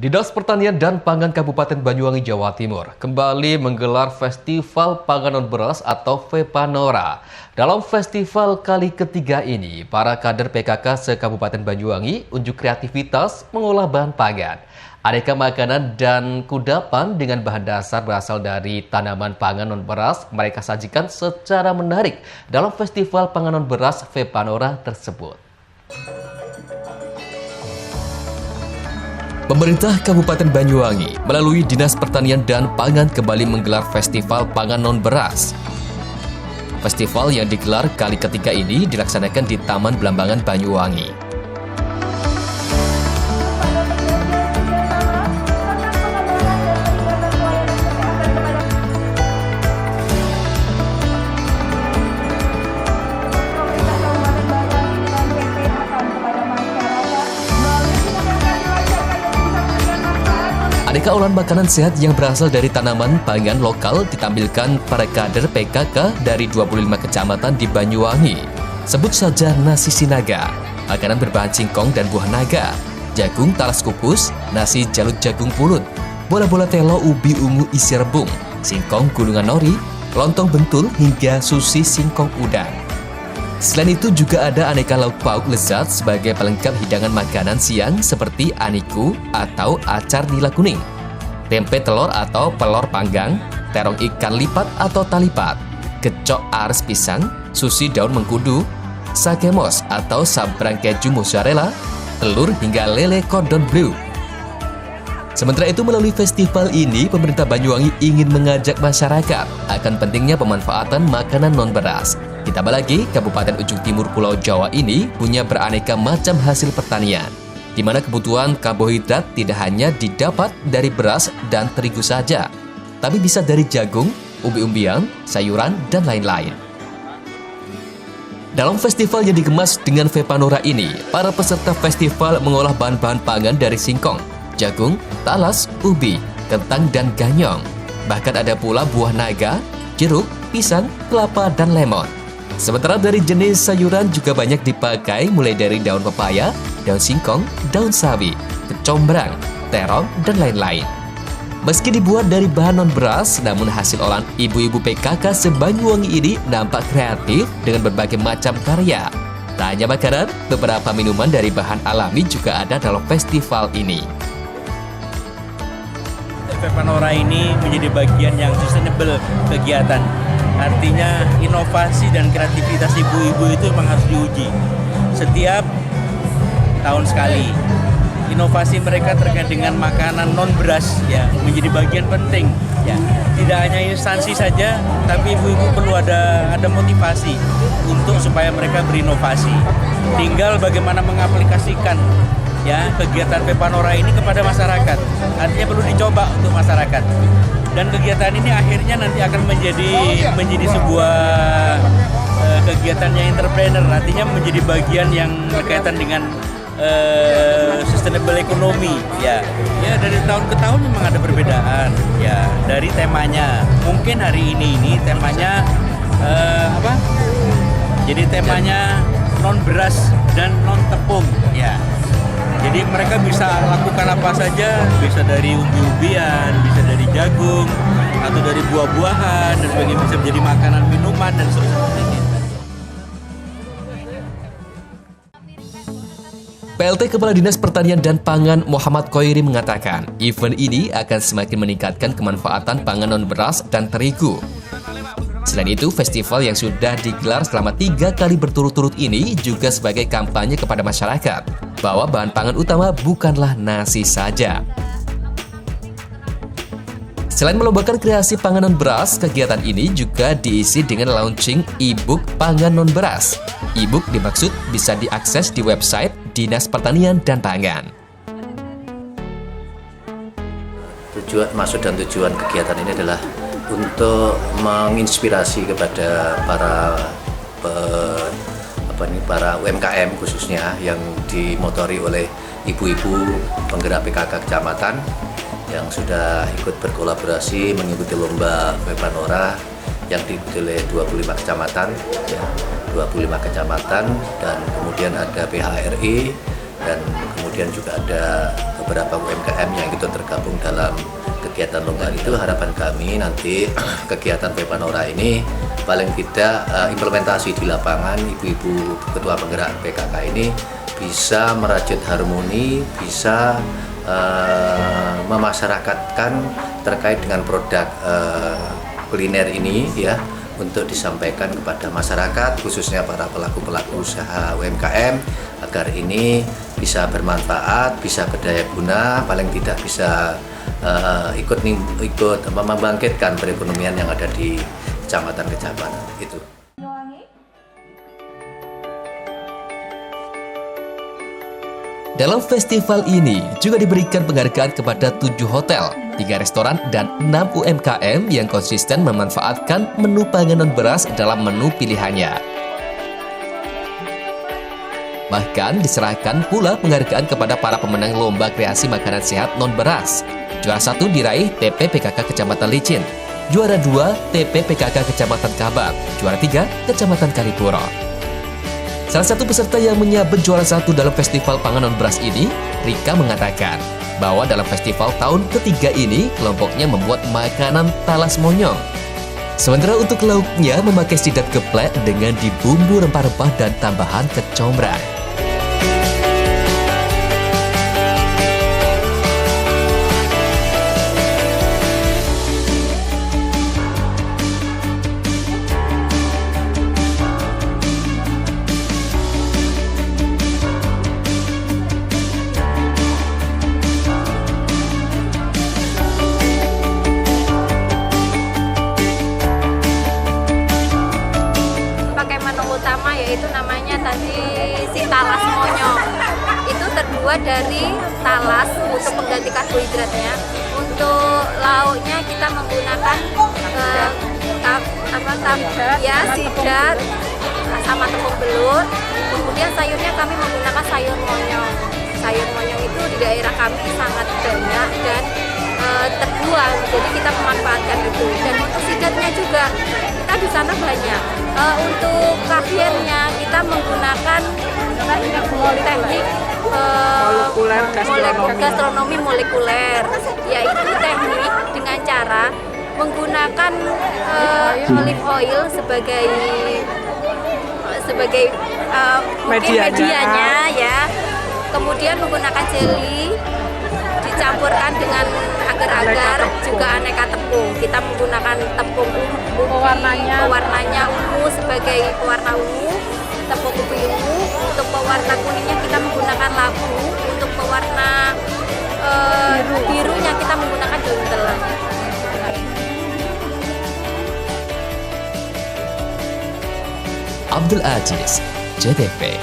Dinas Pertanian dan Pangan Kabupaten Banyuwangi, Jawa Timur kembali menggelar Festival Panganan Beras atau FEPANORA. Dalam festival kali ketiga ini, para kader PKK se-Kabupaten Banyuwangi unjuk kreativitas mengolah bahan pangan. Aneka makanan dan kudapan dengan bahan dasar berasal dari tanaman pangan non-beras mereka sajikan secara menarik dalam Festival Panganan Beras FEPANORA tersebut. Pemerintah Kabupaten Banyuwangi melalui Dinas Pertanian dan Pangan kembali menggelar Festival Pangan Non-Beras. Festival yang digelar kali ketiga ini dilaksanakan di Taman Belambangan Banyuwangi. Aneka olahan makanan sehat yang berasal dari tanaman pangan lokal ditampilkan para kader PKK dari 25 kecamatan di Banyuwangi. Sebut saja nasi sinaga, makanan berbahan singkong dan buah naga, jagung talas kukus, nasi jalut jagung pulut, bola-bola telo ubi ungu isi rebung, singkong gulungan nori, lontong bentul hingga sushi singkong udang. Selain itu juga ada aneka lauk pauk lezat sebagai pelengkap hidangan makanan siang seperti aniku atau acar nila kuning, tempe telur atau pelor panggang, terong ikan lipat atau talipat, kecok ares pisang, sushi daun mengkudu, sakemos atau sabrang keju mozzarella, telur hingga lele cordon bleu. Sementara itu melalui festival ini, pemerintah Banyuwangi ingin mengajak masyarakat akan pentingnya pemanfaatan makanan non-beras. Ditambah lagi, Kabupaten Ujung Timur Pulau Jawa ini punya beraneka macam hasil pertanian, di mana kebutuhan karbohidrat tidak hanya didapat dari beras dan terigu saja, tapi bisa dari jagung, umbi-umbian, sayuran, dan lain-lain. Dalam festival yang dikemas dengan FEPANORA ini, para peserta festival mengolah bahan-bahan pangan dari singkong, jagung, talas, ubi, kentang, dan ganyong. Bahkan ada pula buah naga, jeruk, pisang, kelapa, dan lemon. Sementara dari jenis sayuran juga banyak dipakai mulai dari daun pepaya, daun singkong, daun sawi, kecombrang, terong, dan lain-lain. Meski dibuat dari bahan non-beras, namun hasil olahan ibu-ibu PKK se-Banyuwangi ini nampak kreatif dengan berbagai macam karya. Tak hanya makanan, beberapa minuman dari bahan alami juga ada dalam festival ini. FEPANORA ini menjadi bagian yang sustainable kegiatan. Artinya inovasi dan kreativitas ibu-ibu itu memang harus diuji setiap tahun sekali. Inovasi mereka terkait dengan makanan non beras ya menjadi bagian penting ya. Tidak hanya instansi saja, tapi ibu-ibu perlu ada motivasi untuk supaya mereka berinovasi. Tinggal bagaimana mengaplikasikan ya kegiatan FEPANORA ini kepada masyarakat. Artinya perlu dicoba untuk masyarakat. Dan kegiatan ini akhirnya nanti akan menjadi sebuah kegiatan yang entrepreneur, artinya menjadi bagian yang berkaitan dengan sustainable economy ya dari tahun ke tahun memang ada perbedaan ya dari temanya. Mungkin hari ini temanya jadi temanya non beras dan non tepung ya. Jadi mereka bisa lakukan apa saja, bisa dari umbi-umbian, bisa dari jagung, atau dari buah-buahan, dan sebagainya, bisa menjadi makanan, minuman, dan sebagainya. PLT Kepala Dinas Pertanian dan Pangan Muhammad Khoiri mengatakan, event ini akan semakin meningkatkan kemanfaatan pangan non-beras dan terigu. Selain itu, festival yang sudah digelar selama 3 kali berturut-turut ini juga sebagai kampanye kepada masyarakat bahwa bahan pangan utama bukanlah nasi saja. Selain melombakan kreasi pangan non-beras, kegiatan ini juga diisi dengan launching e-book Pangan Non-Beras. E-book dimaksud bisa diakses di website Dinas Pertanian dan Pangan. Maksud dan tujuan kegiatan ini adalah untuk menginspirasi kepada para UMKM khususnya yang dimotori oleh ibu-ibu penggerak PKK kecamatan yang sudah ikut berkolaborasi mengikuti lomba FEPANORA yang diikuti oleh 25 kecamatan ya, 25 kecamatan dan kemudian ada PHRI dan kemudian juga ada beberapa UMKM yang ikut tergabung dalam kegiatan lomba itu. Harapan kami nanti kegiatan Pepanora ini paling tidak implementasi di lapangan, ibu-ibu ketua penggerak PKK ini bisa merajut harmoni, bisa memasyarakatkan terkait dengan produk kuliner ini ya, untuk disampaikan kepada masyarakat, khususnya para pelaku-pelaku usaha UMKM, agar ini bisa bermanfaat, bisa berdaya guna, paling tidak bisa ikut membangkitkan perekonomian yang ada di kecamatan-kecamatan itu. Dalam festival ini juga diberikan penghargaan kepada 7 hotel, 3 restoran, dan 6 UMKM yang konsisten memanfaatkan menu panganan beras dalam menu pilihannya. Bahkan diserahkan pula penghargaan kepada para pemenang lomba kreasi makanan sehat non-beras. Juara 1 diraih TP PKK Kecamatan Licin, juara 2 TP PKK Kecamatan Kabat, juara 3 Kecamatan Kalipuro. Salah satu peserta yang menyabet juara 1 dalam festival panganan beras ini, Rika, mengatakan bahwa dalam festival tahun ketiga ini kelompoknya membuat makanan talas monyong. Sementara untuk lauknya memakai sidap geplek dengan dibumbu rempah-rempah dan tambahan kecombrang. Utama yaitu namanya tadi si talas monyong. Itu terbuat dari talas untuk mengganti karbohidratnya. Untuk lauknya kita menggunakan sidap sama tepung belut. Kemudian sayurnya kami menggunakan sayur monyong. Sayur monyong itu di daerah kami sangat banyak dan terbuang, jadi kita memanfaatkan itu. Dan untuk sidapnya juga kita di sana banyak. Untuk kafirnya kita menggunakan teknik gastronomi molekuler, yaitu teknik dengan cara menggunakan olive oil sebagai medianya ya. Kemudian menggunakan jelly dicampurkan dengan agar-agar juga aneka tepung. Kita menggunakan tepung pewarnanya ungu sebagai pewarna ungu, tepung ubi ungu. Untuk pewarna kuningnya kita menggunakan labu, untuk pewarna birunya kita menggunakan daun telang. Abdul Aziz, JTV.